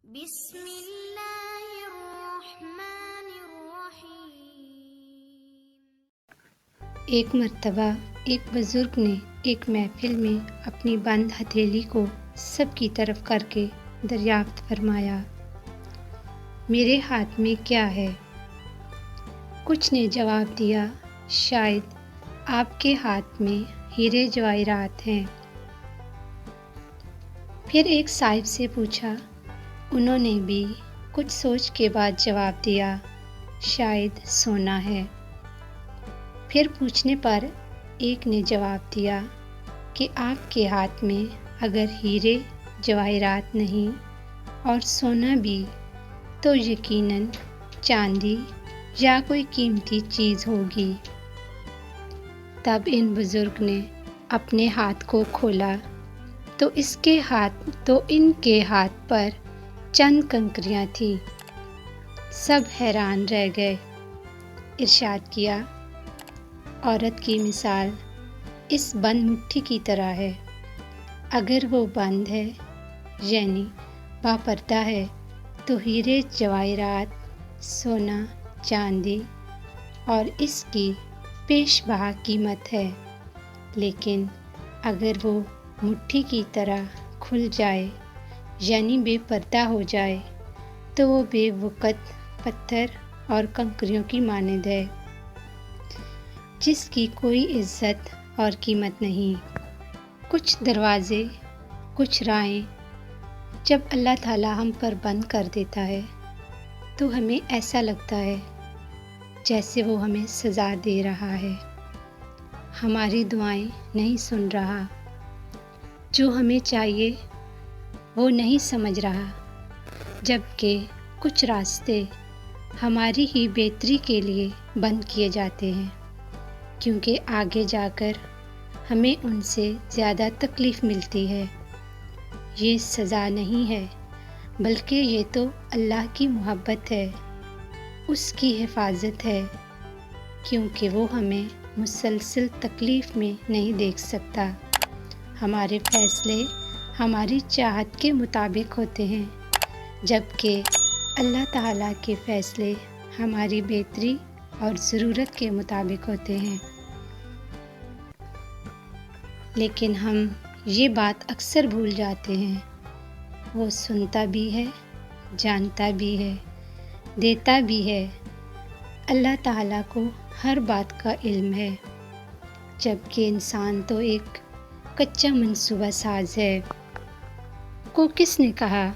بسم اللہ الرحمن الرحیم۔ ایک مرتبہ ایک بزرگ نے ایک محفل میں اپنی بند ہتھیلی کو سب کی طرف کر کے دریافت فرمایا، میرے ہاتھ میں کیا ہے؟ کچھ نے جواب دیا، شاید آپ کے ہاتھ میں ہیرے جواہرات ہیں۔ پھر ایک صاحب سے پوچھا، انہوں نے بھی کچھ سوچ کے بعد جواب دیا، شاید سونا ہے۔ پھر پوچھنے پر ایک نے جواب دیا کہ آپ کے ہاتھ میں اگر ہیرے جواہرات نہیں اور سونا بھی تو یقیناً چاندی یا کوئی قیمتی چیز ہوگی۔ تب ان بزرگ نے اپنے ہاتھ کو کھولا تو ان کے ہاتھ پر چند کنکریاں تھیں۔ سب حیران رہ گئے۔ ارشاد کیا، عورت کی مثال اس بند مٹھی کی طرح ہے، اگر وہ بند ہے یعنی باپردہ ہے تو ہیرے جواہرات، سونا، چاندی اور اس کی پیش بہا قیمت ہے، لیکن اگر وہ مٹھی کی طرح کھل جائے یعنی بے پردہ ہو جائے تو وہ بے وقت پتھر اور کنکریوں کی مانند ہے، جس کی کوئی عزت اور قیمت نہیں۔ کچھ دروازے، کچھ راہیں جب اللہ تعالیٰ ہم پر بند کر دیتا ہے تو ہمیں ایسا لگتا ہے جیسے وہ ہمیں سزا دے رہا ہے، ہماری دعائیں نہیں سن رہا، جو ہمیں چاہیے وہ نہیں سمجھ رہا، جبکہ کچھ راستے ہماری ہی بہتری کے لیے بند کیے جاتے ہیں، کیونکہ آگے جا کر ہمیں ان سے زیادہ تکلیف ملتی ہے۔ یہ سزا نہیں ہے، بلکہ یہ تو اللہ کی محبت ہے، اس کی حفاظت ہے، کیونکہ وہ ہمیں مسلسل تکلیف میں نہیں دیکھ سکتا۔ ہمارے فیصلے ہماری چاہت کے مطابق ہوتے ہیں، جبکہ اللہ تعالیٰ کے فیصلے ہماری بہتری اور ضرورت کے مطابق ہوتے ہیں۔ لیکن ہم یہ بات اکثر بھول جاتے ہیں، وہ سنتا بھی ہے، جانتا بھی ہے، دیتا بھی ہے۔ اللہ تعالیٰ کو ہر بات کا علم ہے، جبکہ انسان تو ایک کچا منصوبہ ساز ہے۔ کو کس نے کہا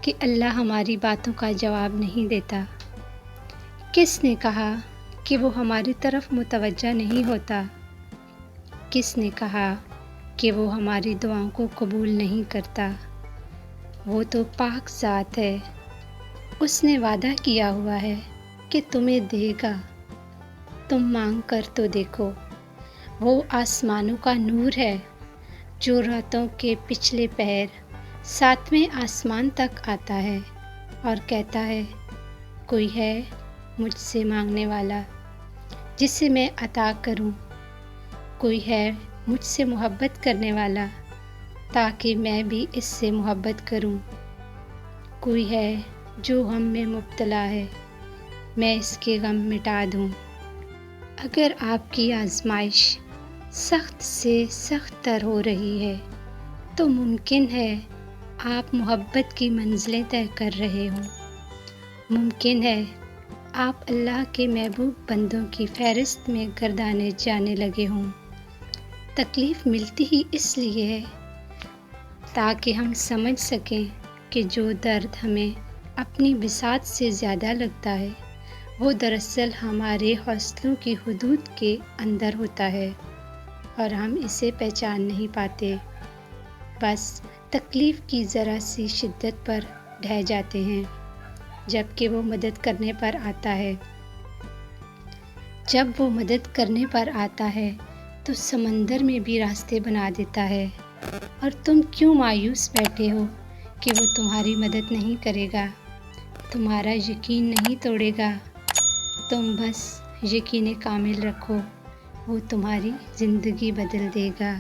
کہ اللہ ہماری باتوں کا جواب نہیں دیتا؟ کس نے کہا کہ وہ ہماری طرف متوجہ نہیں ہوتا؟ کس نے کہا کہ وہ ہماری دعاؤں کو قبول نہیں کرتا؟ وہ تو پاک ذات ہے، اس نے وعدہ کیا ہوا ہے کہ تمہیں دے گا، تم مانگ کر تو دیکھو۔ وہ آسمانوں کا نور ہے جو راتوں کے پچھلے پہر 7ویں آسمان تک آتا ہے اور کہتا ہے، کوئی ہے مجھ سے مانگنے والا جسے میں عطا کروں، کوئی ہے مجھ سے محبت کرنے والا تاکہ میں بھی اس سے محبت کروں، کوئی ہے جو غم میں مبتلا ہے، میں اس کے غم مٹا دوں۔ اگر آپ کی آزمائش سخت سے سخت تر ہو رہی ہے تو ممکن ہے آپ محبت کی منزلیں طے کر رہے ہوں، ممکن ہے آپ اللہ کے محبوب بندوں کی فہرست میں گردانے جانے لگے ہوں۔ تکلیف ملتی ہی اس لیے ہے تاکہ ہم سمجھ سکیں کہ جو درد ہمیں اپنی بساط سے زیادہ لگتا ہے وہ دراصل ہمارے حوصلوں کی حدود کے اندر ہوتا ہے اور ہم اسے پہچان نہیں پاتے، بس تکلیف کی ذرا سی شدت پر ڈھہ جاتے ہیں، جبکہ وہ مدد کرنے پر آتا ہے۔ جب وہ مدد کرنے پر آتا ہے تو سمندر میں بھی راستے بنا دیتا ہے، اور تم کیوں مایوس بیٹھے ہو کہ وہ تمہاری مدد نہیں کرے گا، تمہارا یقین نہیں توڑے گا، تم بس یقین کامل رکھو، وہ تمہاری زندگی بدل دے گا۔